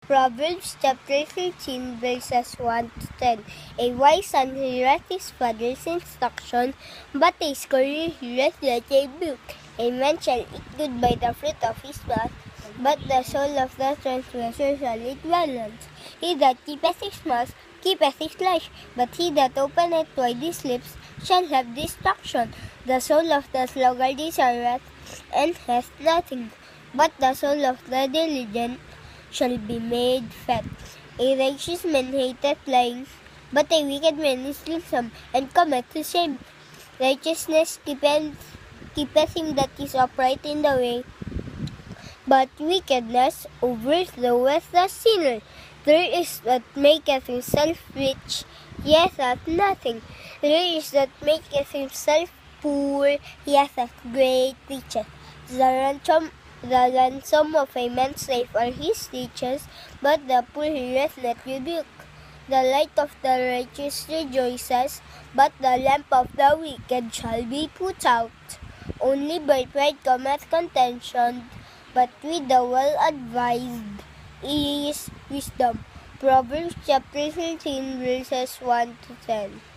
Proverbs chapter 13 verses 1 to 10. A wise son heareth his father's instruction, but a scorner heareth not a rebuke. A man shall eat good by the fruit of his mouth, but the soul of the transgressor shall eat violence. He that keepeth his mouth keepeth his life, but he that openeth wide his lips shall have destruction. The soul of the sluggard desireth, and hath nothing, but the soul of the diligent shall be made fat. A righteous man hateth lying, but a wicked man is loathsome, and cometh to shame. Righteousness keepeth him that is upright in the way, but wickedness overthroweth the sinner. There is that maketh himself rich, yet hath nothing. There is that maketh himself poor, yet hath great riches. The ransom of a man's life are his riches, but the poor heareth not rebuke. The light of the righteous rejoices, but the lamp of the wicked shall be put out. Only by pride cometh contention, but with the well-advised is wisdom. Proverbs chapter 13 verses 1 to 10.